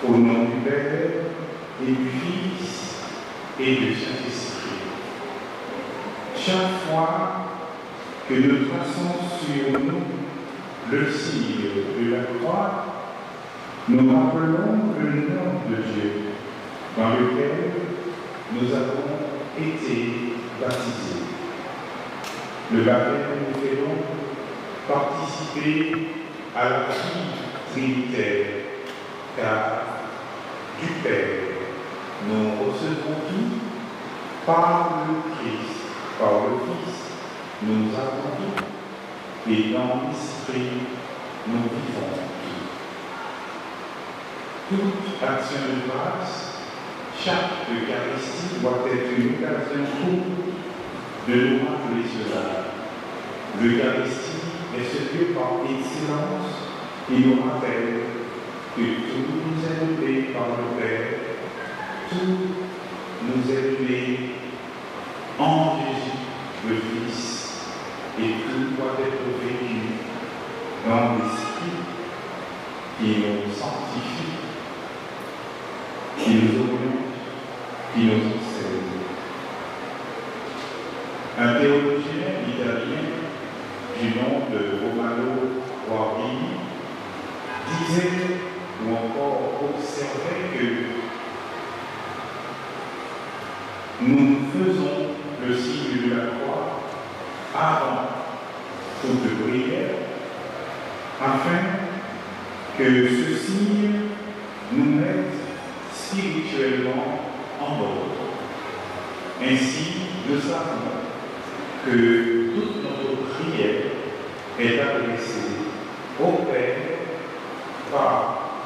Au nom du Père et du Fils et du Saint-Esprit. Chaque fois que nous traçons sur nous le signe de la croix, nous rappelons le nom de Dieu dans lequel nous avons été baptisés. Le baptême nous fait donc participer à la vie trinitaire, car du Père, nous recevons tout par le Christ, par le Fils, nous avons tout, et dans l'Esprit, nous vivons tout. Toute action de grâce, chaque Eucharistie doit être une occasion pour de nous rappeler cela. L'Eucharistie est ce que par excellence, il nous rappelle que tout nous est donné par le Père, tout nous est donné en Jésus, le Fils, et tout doit être vécu dans l'Esprit qui nous sanctifie, qui nous oriente, qui nous enseigne. Un théologien italien du nom de Romano Guardini disait ou encore observait que nous faisons le signe de la croix avant toute prière, afin que ce signe nous mette spirituellement en ordre. Ainsi, nous savons que toute notre prière est adressée au Père par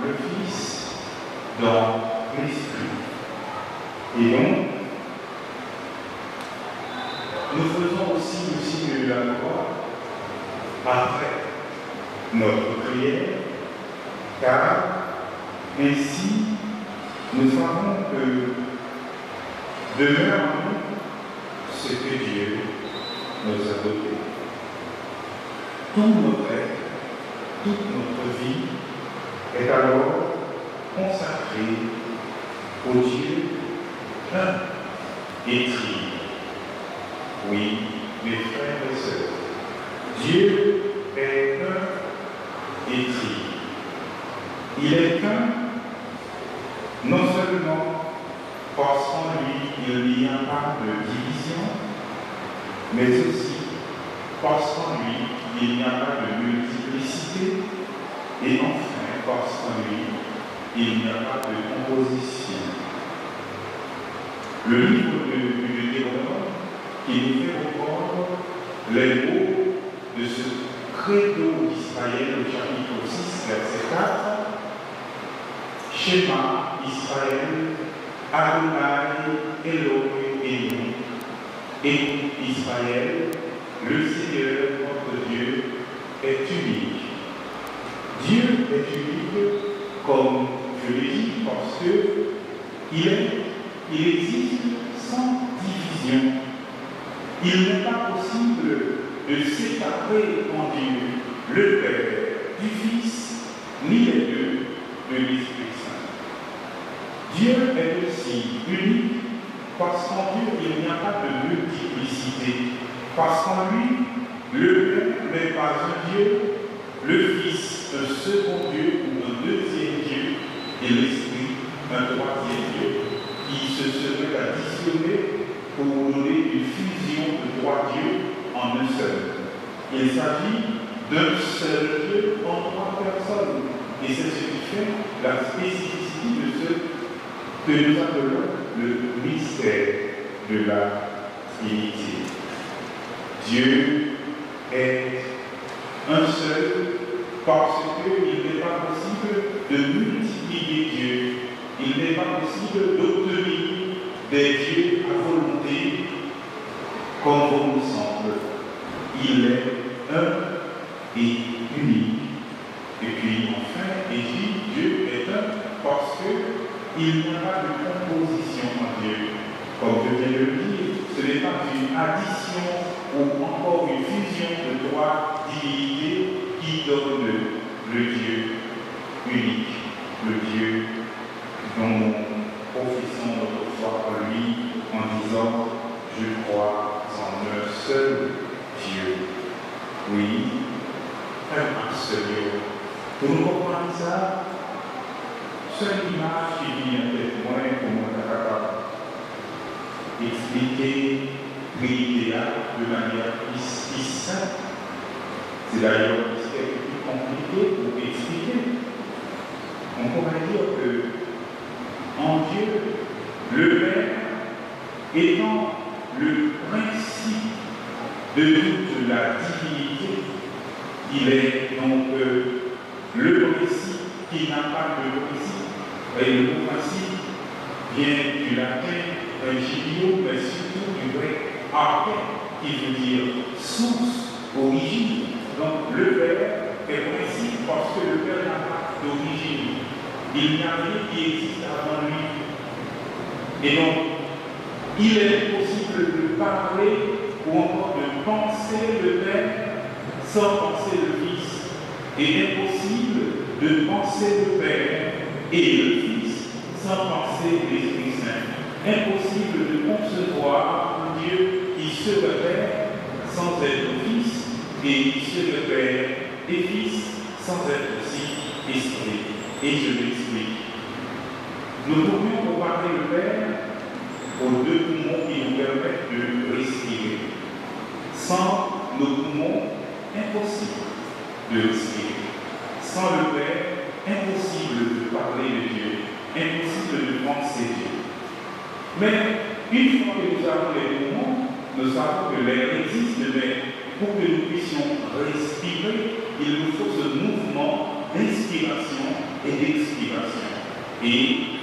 le Fils dans l'Esprit. Et donc, nous faisons aussi le signe de la croix après notre prière, car ainsi nous savons que demeure en nous ce que Dieu nous a donné. Tout notre être, toute notre vie est alors consacrée au Dieu un et tri. Oui, mes frères et sœurs, Dieu est un et tri. Il est un, non seulement parce qu'en lui il n'y a pas de division, mais aussi parce qu'en lui il n'y a pas de multiplicité, et enfin parce qu'en lui il n'y a pas de composition. Le livre du Deutéronome qui nous fait reprendre les mots de ce credo d'Israël au chapitre 6, verset 4. Shema Israël, Adonai Elohim, écoute Israël, le Seigneur notre Dieu est unique. Dieu est unique, comme je l'ai dit, parce qu'il existe sans division. Il n'est pas possible de séparer en Dieu le Père du Fils, ni les deux de l'Esprit Saint. Dieu est aussi unique parce qu'en Dieu il n'y a pas de multiplicité. Parce qu'en lui, le Père n'est pas un Dieu, le Fils un second Dieu ou un deuxième Dieu, et l'Esprit un troisième Dieu, qui se serait additionné pour donner une fusion de trois dieux en un seul. Il s'agit d'un seul Dieu en trois personnes. Et c'est ce qui fait la spécificité de ce que nous appelons le mystère de la Trinité. Dieu est un seul parce qu'il n'est pas possible de multiplier Dieu. Il n'est pas possible d'obtenir des dieux à volonté comme bon nous semble. Il est un et unique. Et puis enfin, il dit Dieu est un parce qu'il n'y a pas de composition en Dieu. Comme je viens de le dire, ce n'est pas une addition ou encore une fusion de trois divinités qui donne le Dieu unique, le Dieu Nous professons notre foi en lui en disant « Je crois en un seul Dieu ». Oui, un Seigneur. Pour nous comprendre ça, seule image qui vient avec moi pour moi capable d'expliquer Trinité de manière plus simple. C'est d'ailleurs ce qui est plus compliqué pour expliquer. On pourrait dire que en Dieu, le Père étant le principe de toute la divinité, il est donc le principe qui n'a pas de principe. Et le mot principe vient du latin principio, mais surtout du grec arché, qui veut dire source, origine. Donc le Père est principe parce que le Père n'a pas d'origine. Il n'y a rien qui existe avant lui. Et donc, il est possible de parler ou encore de penser le Père sans penser le Fils. Et impossible de penser le Père et le Fils sans penser l'Esprit Saint. Impossible de concevoir un Dieu qui serait Père sans être Fils et qui serait Père et Fils sans être aussi Esprit. Et je m'explique. Nous pourrions comparer le Père aux deux poumons qui nous permettent de respirer. Sans nos poumons, impossible de respirer. Sans le Père, impossible de parler de Dieu, impossible de penser Dieu. Mais une fois que nous avons les poumons, nous savons que l'air existe, mais pour que nous puissions respirer, il nous faut ce mouvement d'inspiration et d'expiration. Et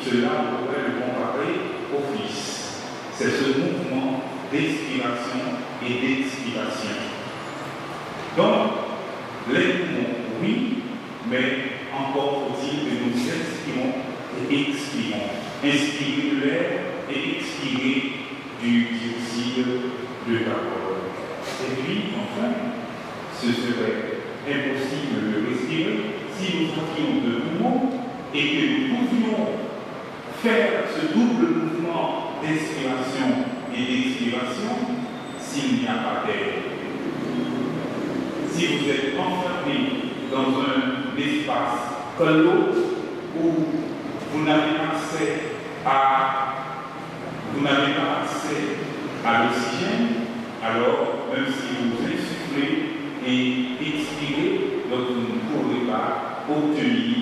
cela, on pourrait le comparer au Fils. C'est ce mouvement d'inspiration et d'expiration. Donc, les poumons, oui, mais encore faut-il que nous inspirons et expirons. Inspirer de l'air et expirer du dioxyde de carbone. Et puis, enfin, ce serait impossible de respirer si nous avions de poumons et que nous pouvions faire ce double mouvement d'inspiration et d'expiration s'il n'y a pas d'air. Si vous êtes enfermé dans un espace clos où vous n'avez pas accès à l'oxygène, alors même si vous insufflez et expirez, donc vous ne pourrez pas obtenir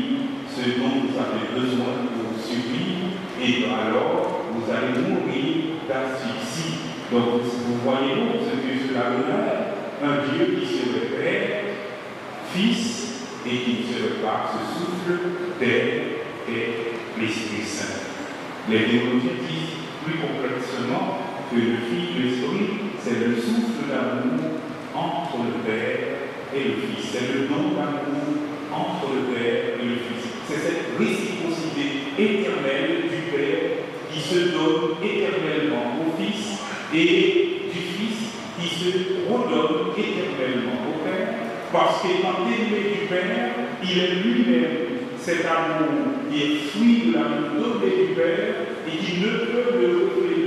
ce dont vous avez besoin pour survivre, et alors vous allez mourir d'asphyxie. Donc vous voyez donc ce que cela veut dire, un Dieu qui serait Père, Fils, et qui ne serait pas ce souffle d'air et l'Esprit Saint. Les théologiens disent plus complexement que le Fils de l'Esprit, c'est le souffle d'amour entre le Père et le Fils. C'est le don d'amour entre le Père et le Fils. C'est cette réciprocité éternelle du Père qui se donne éternellement au Fils et du Fils qui se redonne éternellement au Père. Parce qu'étant aimé du Père, il est lui-même cet amour qui est fruit de l'amour donné du Père et qui ne peut le refléter,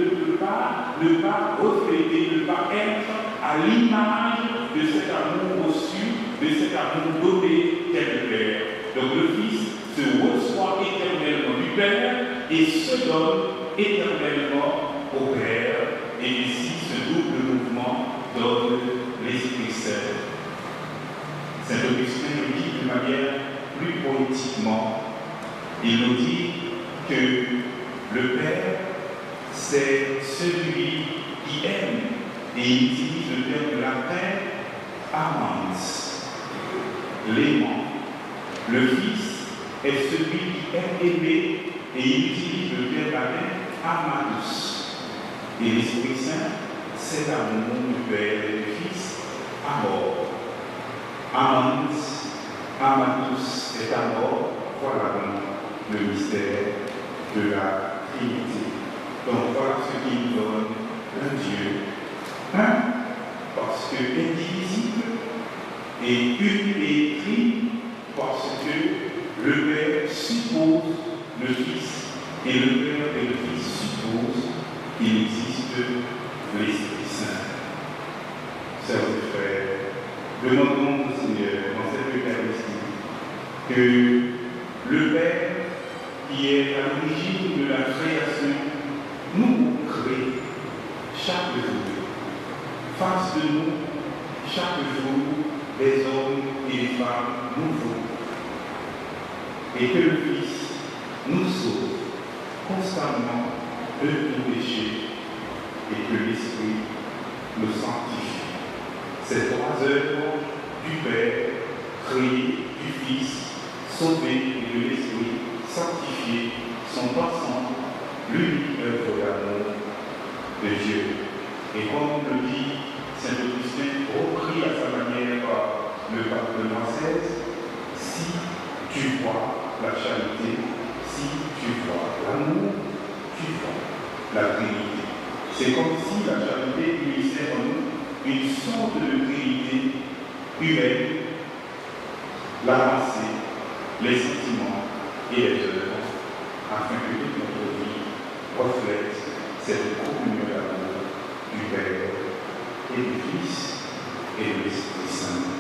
ne pas refléter, ne pas être à l'image de cet amour reçu, de cet amour donné tel le Père. Donc le Fils se reçoit éternellement du Père et se donne éternellement au Père. Et ici, ce double mouvement donne l'Esprit Saint. Saint Augustin nous dit de manière plus poétiquement, il nous dit que le Père, c'est celui qui aime, et il utilise le terme latin amans, l'aimant. Le Fils est celui qui aime aimer, et il utilise le terme latin amanus. Et l'Esprit Saint, c'est l'amour du Père et du Fils à mort. Amanus, Amanus est à mort, voilà donc le mystère de la Trinité. Donc voilà ce qui nous donne un Dieu, parce que indivisible, et une et parce que le Père suppose le Fils et le Père et le Fils supposent qu'il existe l'Esprit Saint. Sœurs et frères, demandons au Seigneur dans cette Eucharistie que le Père, qui est à l'origine de la création, nous crée chaque jour, fasse de nous chaque jour des hommes et des femmes nouveaux, et que le Fils nous sauve constamment de tout péché et que l'Esprit nous sanctifie. Ces trois œuvres du Père, créé du Fils, sauvé et de l'Esprit, sanctifié, sont ensemble l'unique œuvre d'amour de Dieu. Et comme le dit Saint Augustin, repris à sa manière par le pape Benoît XVI, si tu vois la charité, si tu vois l'amour, tu vois la Trinité. C'est comme si la charité unissait en nous une sorte de Trinité humaine, la pensée, les sentiments et les œuvres, afin que toute notre vie reflète cette communion d'amour du Père et du Fils et de l'Esprit Saint.